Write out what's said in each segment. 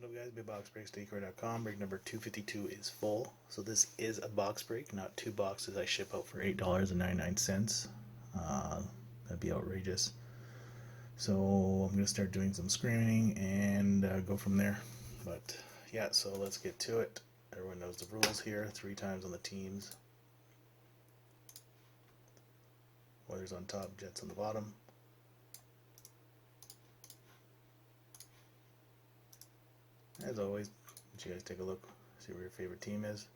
What up, guys? BigBoxBreaks.com. Break number 252 is full. So this is a box break, not two boxes I ship out for $8.99. That'd be outrageous. So I'm going to start doing some screening and go from there. But yeah, so let's get to it. Everyone knows the rules here. 3 times on the teams. Oilers on top, Jets on the bottom. As always, let you guys take a look, see where your favorite team is.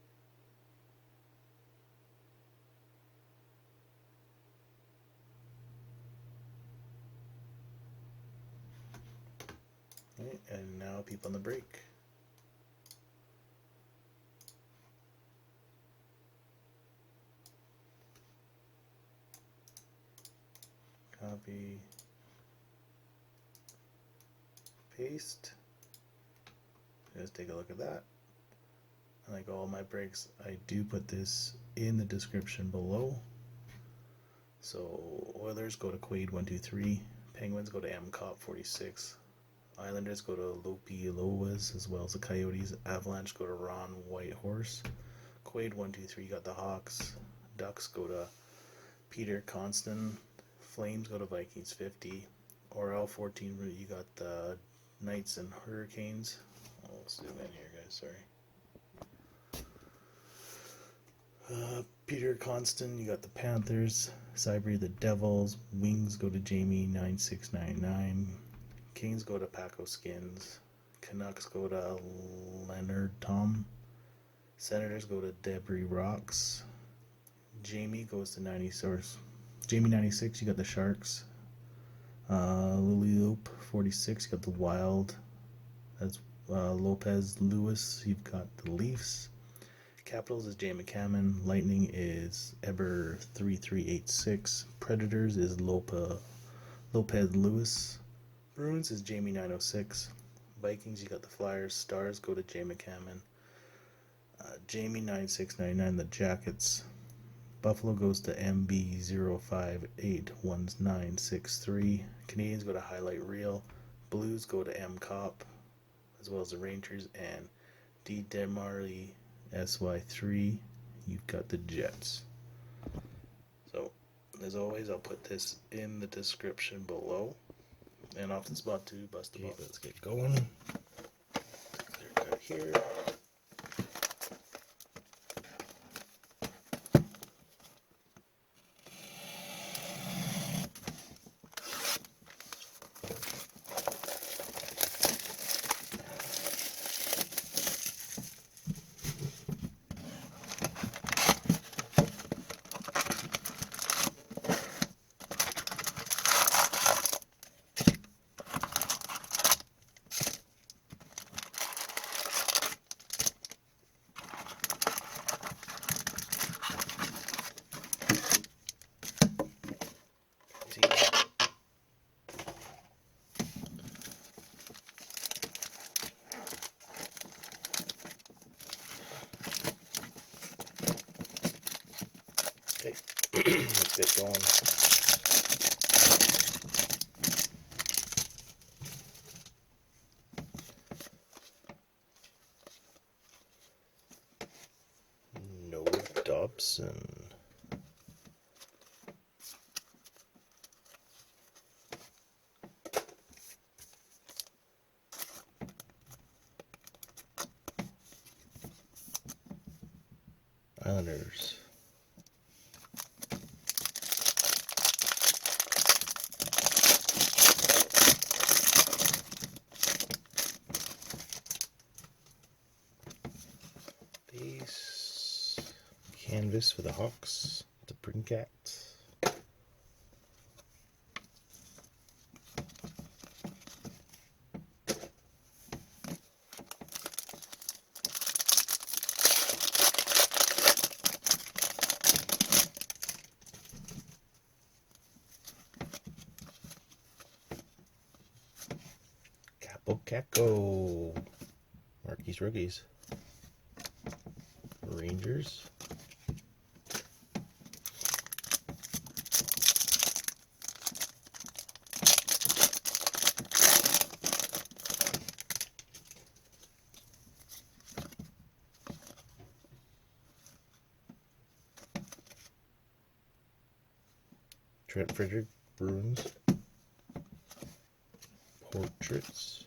Okay, and now people on the break. Copy, paste. Let's take a look at that. Like all my breaks, I do put this in the description below. So Oilers go to Quaid123, Penguins go to MCOP46, Islanders go to Lopi Loas, as well as the Coyotes. Avalanche go to Ron Whitehorse. Quaid123 got the Hawks. Ducks go to Peter Constant. Flames go to Vikings 50. Orel14, you got the Knights and Hurricanes. I'll zoom in here, guys, sorry. Peter Constant, you got the Panthers. Cyber, the Devils. Wings go to Jamie9699. Kings go to Paco Skins. Canucks go to Leonard Tom. Senators go to Debris Rocks. Jamie goes to 96. Jamie 96, you got the Sharks. Lily Loop 46, you got the Wild. That's Lopez Lewis, you've got the Leafs. Capitals is Jay McCammon. Lightning is Eber 3386. Predators is Lopez Lewis. Bruins is Jamie 906. Vikings, you got the Flyers. Stars go to Jay McCammon. Jamie 9699, the Jackets. Buffalo goes to MB0581963. Canadians go to Highlight Reel. Blues go to MCOP, as well as the Rangers, and D. Demarley SY3, you've got the Jets. So, as always, I'll put this in the description below. And off the spot to bust the ball. Let's get going. Clear cut here. Okay, let's get going. Noah Dobson. Islanders. Base. Canvas for the Hawks. The Brincats. Kako. Marquise rookies. Rangers. Trent Frederick, Bruins. Portraits.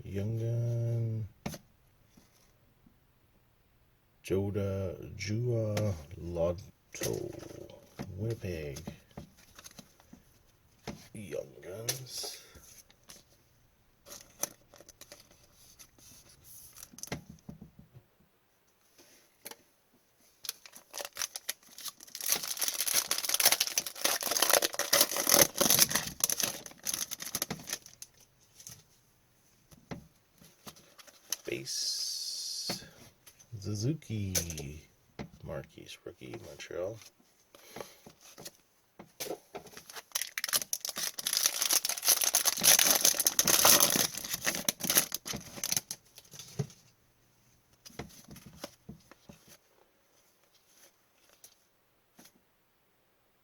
Young Gun. Jua Lotto. Winnipeg. Young Guns. Base. Suzuki. Marquise rookie, Montreal.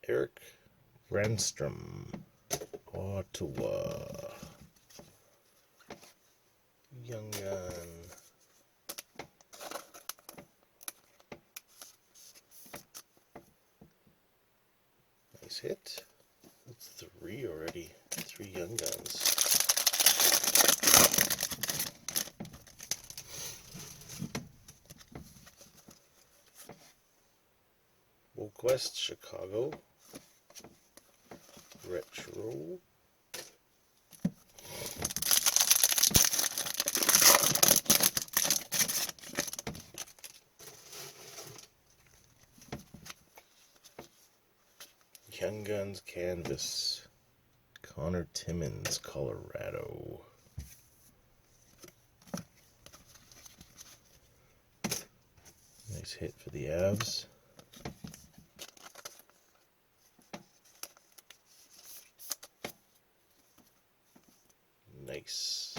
Eric Randstrom, Ottawa. Young Gun. Nice hit. That's 3 already. 3 Young Guns. West, Chicago. Retro. Young Guns Canvas. Connor Timmins, Colorado. Nice hit for the Avs. Nice.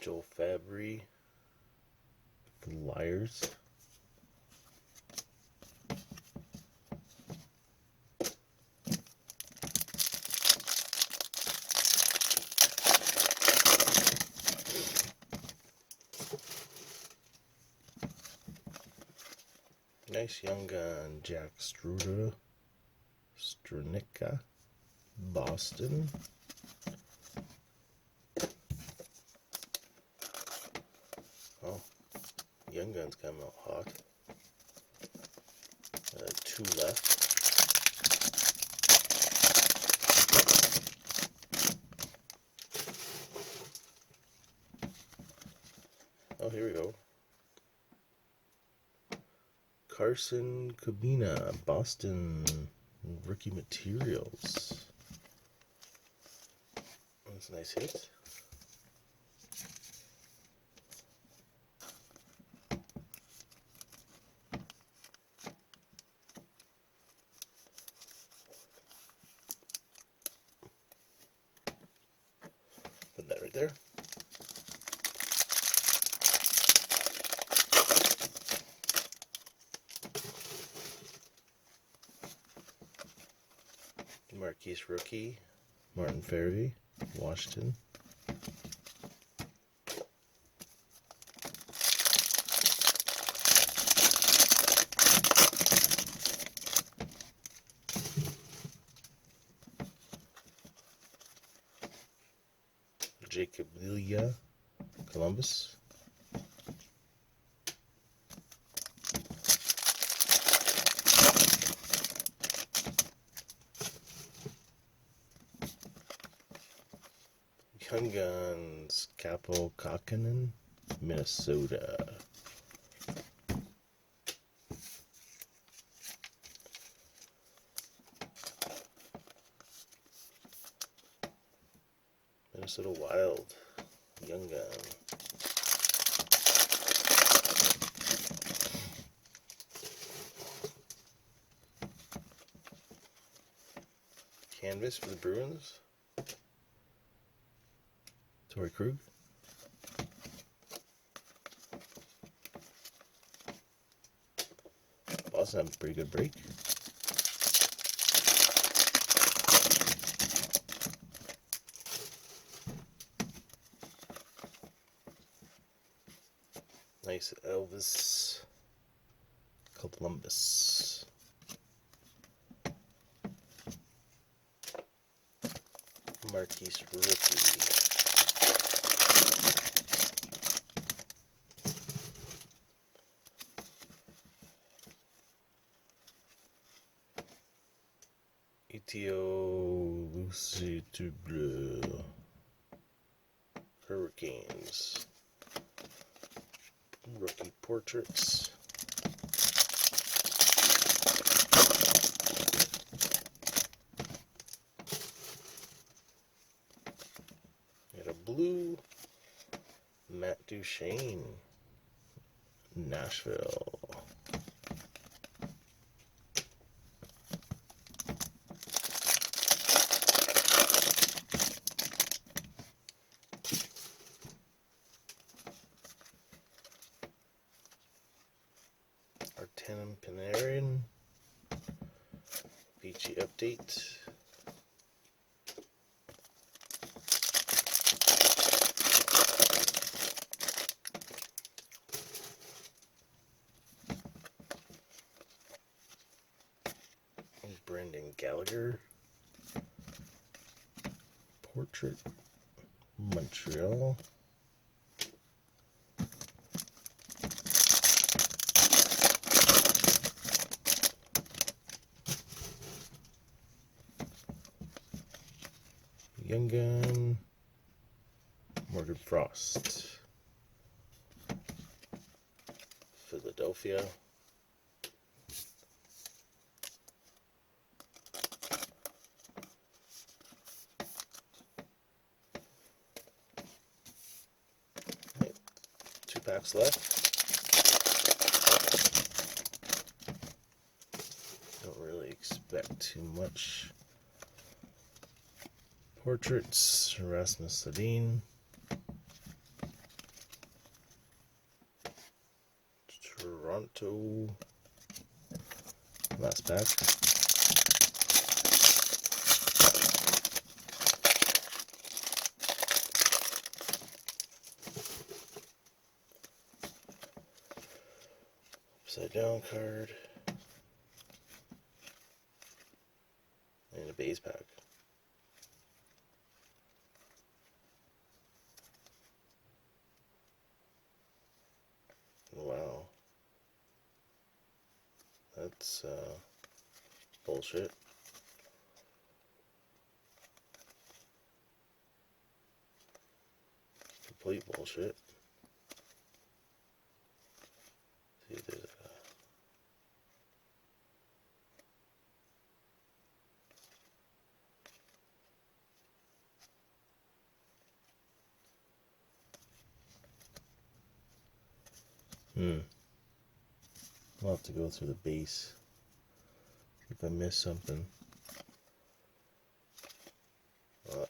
Joel Fabry, Flyers. Nice Young Gun, Jack Strunica, Boston. Oh, Young Gun's coming out hot. 2 left. Oh, here we go. Carson Kubina, Boston rookie materials. That's a nice hit. Put that right there. Marquise rookie, Martin Fairvey, Washington. Jacob Lilia, Columbus. Young Guns, Capo Kakinen, Minnesota. Minnesota Wild, Young Gun. Canvas for the Bruins. Torrey Krug. Boston having a pretty good break. Nice Elvis Columbus. Marquise rookie. ETO Lucy to Bleu. Hurricanes. Rookie portraits. Got a blue Matt Duchene, Nashville. Artenim Panarin, Beachy update. Brendan Gallagher, portrait, Montreal. Young Gun, Morgan Frost, Philadelphia. Right, 2 packs left. Don't really expect too much. Portraits, Rasmus Sedin. Toronto. Last pack. Upside down card. And a base pack. Wow. That's bullshit. Complete bullshit. See, there's I'll have to go through the base. See if I missed something. Well,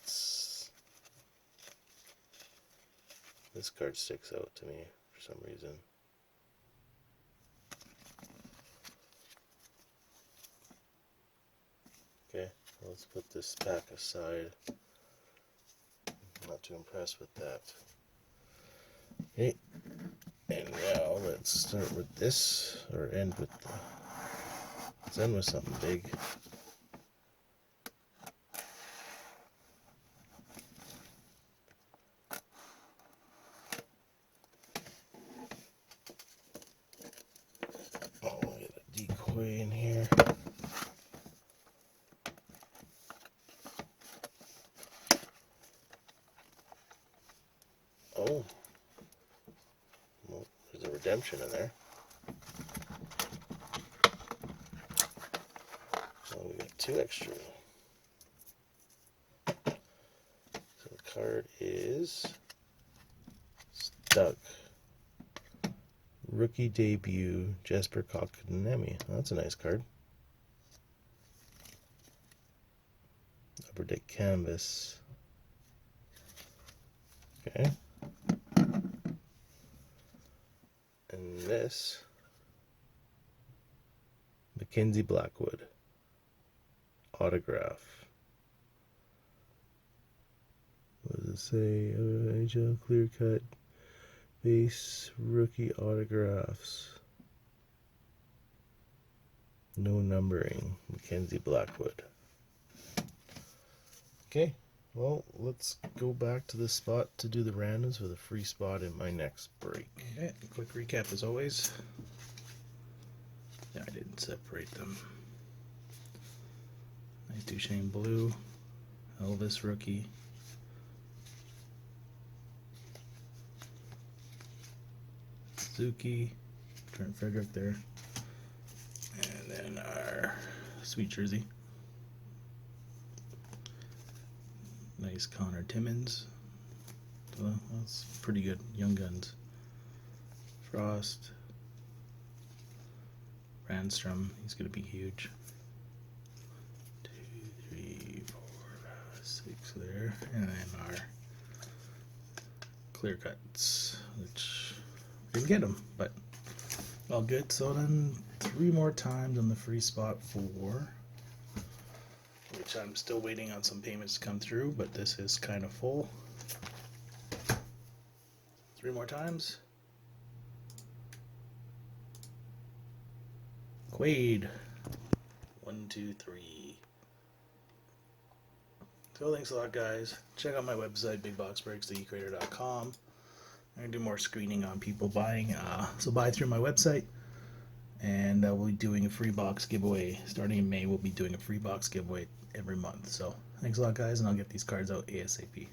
this card sticks out to me for some reason. Okay, well, let's put this pack aside. I'm not too impressed with that. Okay, and now let's start with this, or end with let's end with something big. Oh, I'll get a decoy in here. Oh, well, there's a redemption in there. So we got 2 extra. So the card is Stuck. Rookie debut, Jesper Kotkaniemi. Oh, that's a nice card. Upper deck canvas. Okay. And this, Mackenzie Blackwood autograph. What does it say? NHL clear cut base rookie autographs. No numbering. Mackenzie Blackwood. Okay, well, let's go back to the spot to do the randoms with a free spot in my next break. Okay, quick recap as always. Yeah, I didn't separate them. Nice Duchesne blue. Elvis rookie. Suzuki. Trent Frederick there. And then our sweet jersey. Nice Connor Timmins. Well, that's pretty good. Young Guns. Frost. Randstrom. He's going to be huge. 2, 3, 4, 5, 6 there. And then our clear cuts, which didn't get them, but all good. So then 3 more times on the free spot 4, which I'm still waiting on some payments to come through, but this is kind of full. 3 more times. Quaid. 1, 2, 3. So thanks a lot, guys. Check out my website, bigboxbreaks.ecreator.com. I'm going to do more screening on people buying. So buy through my website. And we'll be doing a free box giveaway. Starting in May, we'll be doing a free box giveaway every month. So thanks a lot, guys, and I'll get these cards out ASAP.